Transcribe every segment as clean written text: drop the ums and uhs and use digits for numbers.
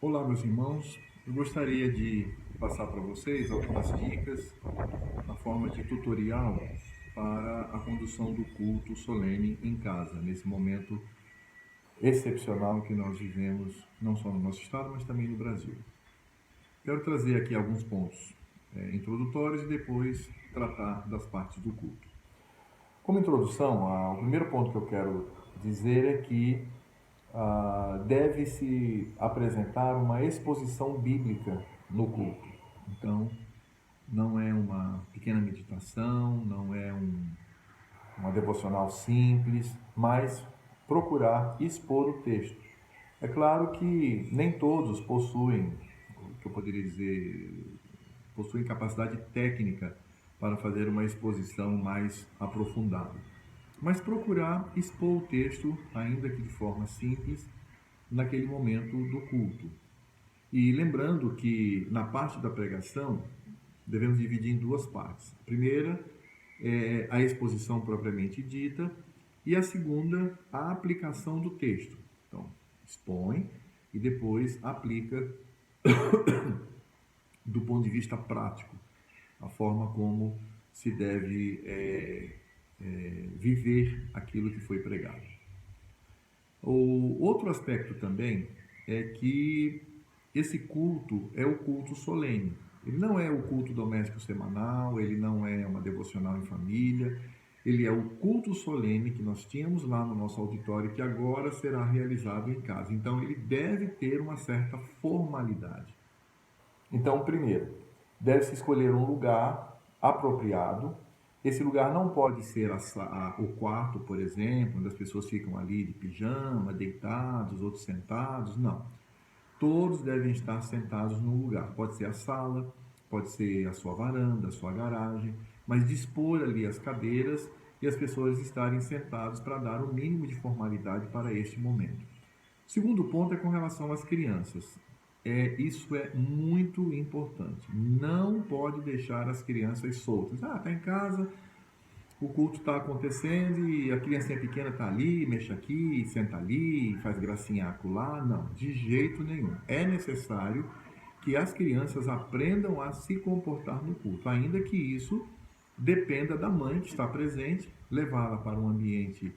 Olá, meus irmãos. Eu gostaria de passar para vocês algumas dicas na forma de tutorial para a condução do culto solene em casa, nesse momento excepcional que nós vivemos, não só no nosso estado, mas também no Brasil. Quero trazer aqui alguns pontos introdutórios e depois tratar das partes do culto. Como introdução, o primeiro ponto que eu quero dizer é que deve-se apresentar uma exposição bíblica no culto. Então, não é uma pequena meditação, não é uma devocional simples, mas procurar expor o texto. É claro que nem todos possuem, o que eu poderia dizer, possuem capacidade técnica para fazer uma exposição mais aprofundada. Mas procurar expor o texto, ainda que de forma simples, naquele momento do culto. E lembrando que na parte da pregação devemos dividir em duas partes. A primeira é a exposição propriamente dita e a segunda, a aplicação do texto. Então, expõe e depois aplica do ponto de vista prático, a forma como se deve viver aquilo que foi pregado. O outro aspecto também é que esse culto é o culto solene. Ele não é o culto doméstico semanal, ele não é uma devocional em família, ele é o culto solene que nós tínhamos lá no nosso auditório, que agora será realizado em casa. Então, ele deve ter uma certa formalidade. Então, primeiro, deve-se escolher um lugar apropriado. Esse lugar não pode ser o quarto, por exemplo, onde as pessoas ficam ali de pijama, deitados, outros sentados. Não. Todos devem estar sentados no lugar. Pode ser a sala, pode ser a sua varanda, a sua garagem, mas dispor ali as cadeiras e as pessoas estarem sentadas para dar o mínimo de formalidade para este momento. O segundo ponto é com relação às crianças. Isso é muito importante. Não pode deixar as crianças soltas. Tá em casa, o culto está acontecendo e a criancinha pequena está ali, mexe aqui, senta ali, faz gracinha acolá. Não, de jeito nenhum. É necessário que as crianças aprendam a se comportar no culto, ainda que isso dependa da mãe que está presente, levá-la para um ambiente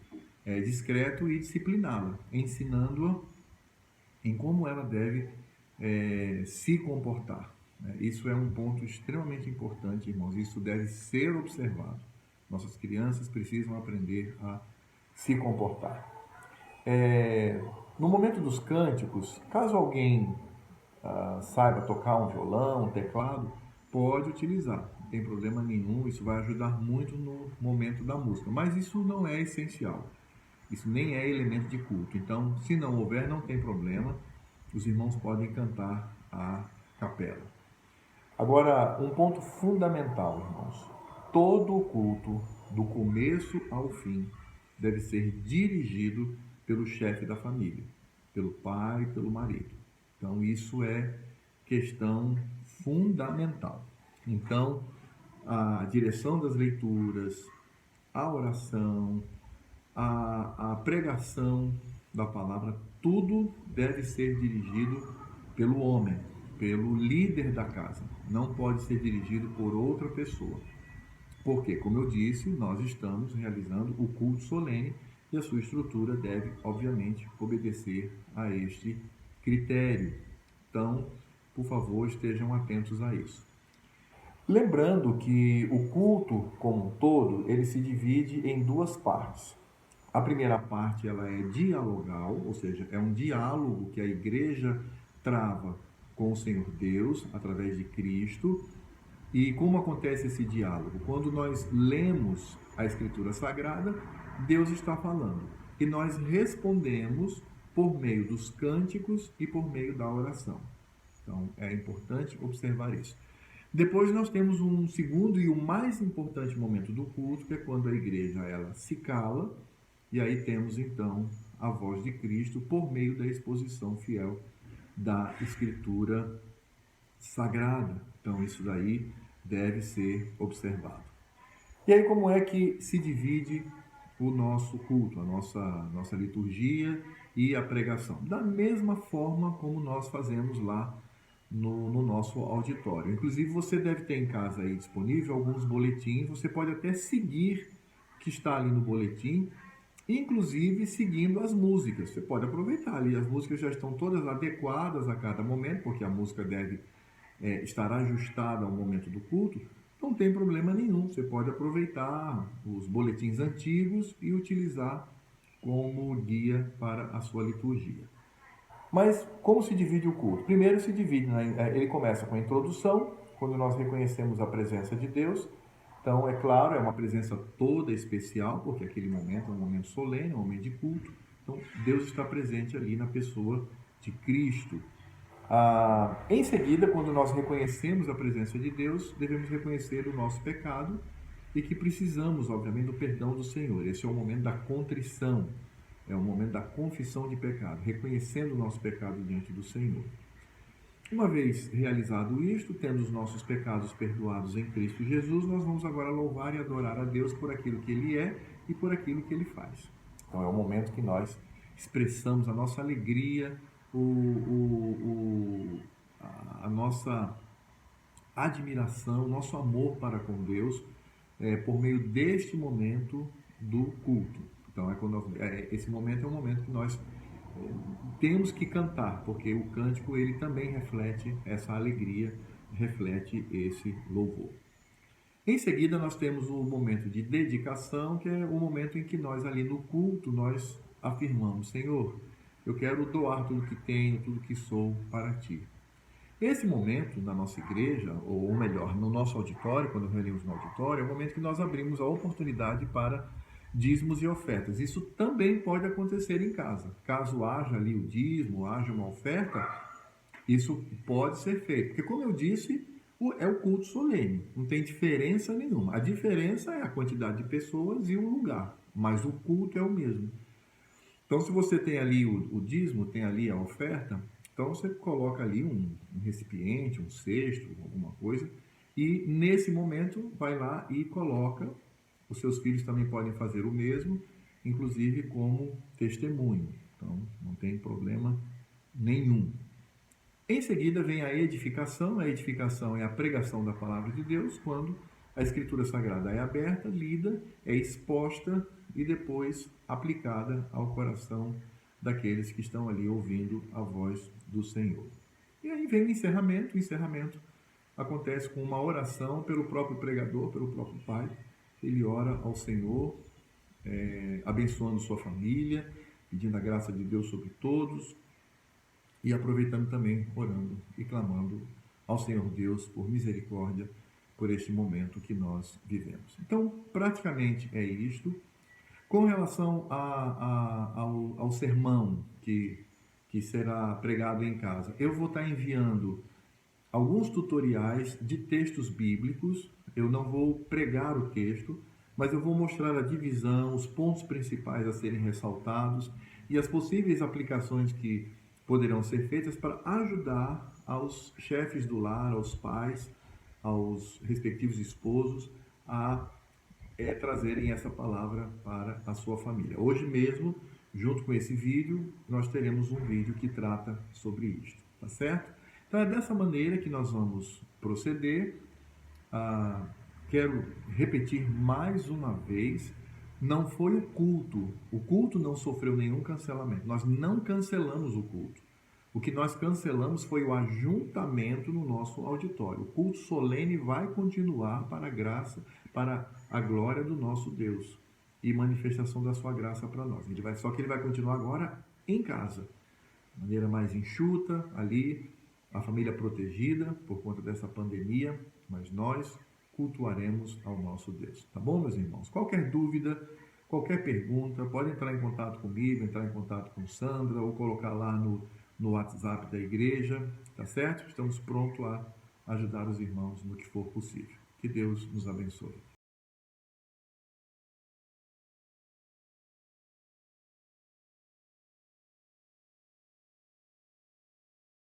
discreto e discipliná-la, ensinando-a em como ela deve se comportar. Isso é um ponto extremamente importante, irmãos. Isso deve ser observado. Nossas crianças precisam aprender a se comportar. No momento dos cânticos, caso alguém saiba tocar um violão, um teclado, pode utilizar. Não tem problema nenhum, isso vai ajudar muito no momento da música. Mas isso não é essencial. Isso nem é elemento de culto. Então, se não houver, não tem problema. Os irmãos podem cantar a capela. Agora, um ponto fundamental, irmãos. Todo o culto, do começo ao fim, deve ser dirigido pelo chefe da família, pelo pai, pelo marido. Então, isso é questão fundamental. Então, a direção das leituras, a oração, a pregação da palavra, tudo deve ser dirigido pelo homem, pelo líder da casa. Não pode ser dirigido por outra pessoa. Porque, como eu disse, nós estamos realizando o culto solene e a sua estrutura deve, obviamente, obedecer a este critério. Então, por favor, estejam atentos a isso. Lembrando que o culto como um todo, ele se divide em duas partes. A primeira parte ela é dialogal, ou seja, é um diálogo que a igreja trava com o Senhor Deus através de Cristo. E como acontece esse diálogo? Quando nós lemos a Escritura Sagrada, Deus está falando. E nós respondemos por meio dos cânticos e por meio da oração. Então, é importante observar isso. Depois nós temos um segundo e o mais importante momento do culto, que é quando a igreja ela se cala, e aí temos então a voz de Cristo por meio da exposição fiel da Escritura Sagrada. Então isso daí deve ser observado. E aí como é que se divide o nosso culto, a nossa liturgia e a pregação, da mesma forma como nós fazemos lá no nosso auditório. Inclusive, você deve ter em casa aí disponível alguns boletins, você pode até seguir o que está ali no boletim, inclusive seguindo as músicas. Você pode aproveitar ali, as músicas já estão todas adequadas a cada momento, porque a música deve estar ajustada ao momento do culto. Não tem problema nenhum, você pode aproveitar os boletins antigos e utilizar como guia para a sua liturgia. Mas como se divide o culto? Primeiro se divide, ele começa com a introdução, quando nós reconhecemos a presença de Deus. Então, é claro, é uma presença toda especial, porque aquele momento é um momento solene, um momento de culto. Então, Deus está presente ali na pessoa de Cristo. Em seguida, quando nós reconhecemos a presença de Deus, devemos reconhecer o nosso pecado e que precisamos, obviamente, do perdão do Senhor. Esse é o momento da contrição, é o momento da confissão de pecado, reconhecendo o nosso pecado diante do Senhor. Uma vez realizado isto, tendo os nossos pecados perdoados em Cristo Jesus, nós vamos agora louvar e adorar a Deus por aquilo que Ele é e por aquilo que Ele faz. Então é o momento que nós expressamos a nossa alegria, a nossa admiração, o nosso amor para com Deus, por meio deste momento do culto. Então esse momento é um momento que nós temos que cantar, porque o cântico ele também reflete essa alegria, reflete esse louvor. Em seguida nós temos o momento de dedicação, que é o momento em que nós ali no culto nós afirmamos: Senhor, eu quero doar tudo que tenho, tudo que sou para Ti. Esse momento na nossa igreja, ou melhor, no nosso auditório, quando reunimos no auditório, é o momento que nós abrimos a oportunidade para dízimos e ofertas. Isso também pode acontecer em casa. Caso haja ali o dízimo, haja uma oferta, isso pode ser feito. Porque, como eu disse, é o culto solene, não tem diferença nenhuma. A diferença é a quantidade de pessoas e o lugar, mas o culto é o mesmo. Então, se você tem ali o dízimo, tem ali a oferta, então você coloca ali um recipiente, um cesto, alguma coisa, e nesse momento vai lá e coloca. Os seus filhos também podem fazer o mesmo, inclusive como testemunho. Então, não tem problema nenhum. Em seguida vem a edificação. A edificação é a pregação da palavra de Deus, quando a Escritura Sagrada é aberta, lida, é exposta e depois aplicada ao coração daqueles que estão ali ouvindo a voz do Senhor. E aí vem o encerramento. O encerramento acontece com uma oração pelo próprio pregador, pelo próprio Pai. Ele ora ao Senhor, abençoando sua família, pedindo a graça de Deus sobre todos e aproveitando também, orando e clamando ao Senhor Deus por misericórdia por este momento que nós vivemos. Então, praticamente é isto. Com relação ao sermão que será pregado em casa, eu vou estar enviando alguns tutoriais de textos bíblicos. Eu não vou pregar o texto, mas eu vou mostrar a divisão, os pontos principais a serem ressaltados e as possíveis aplicações que poderão ser feitas para ajudar aos chefes do lar, aos pais, aos respectivos esposos a trazerem essa palavra para a sua família. Hoje mesmo, junto com esse vídeo, nós teremos um vídeo que trata sobre isto, tá certo? Então é dessa maneira que nós vamos proceder. Quero repetir mais uma vez, não foi o culto não sofreu nenhum cancelamento, nós não cancelamos o culto. O que nós cancelamos foi o ajuntamento no nosso auditório. O culto solene vai continuar para a graça, para a glória do nosso Deus e manifestação da sua graça para nós. Só que ele vai continuar agora em casa, de maneira mais enxuta, ali, a família protegida por conta dessa pandemia, mas nós cultuaremos ao nosso Deus. Tá bom, meus irmãos? Qualquer dúvida, qualquer pergunta, pode entrar em contato comigo, entrar em contato com Sandra ou colocar lá no WhatsApp da igreja, tá certo? Estamos prontos a ajudar os irmãos no que for possível. Que Deus nos abençoe.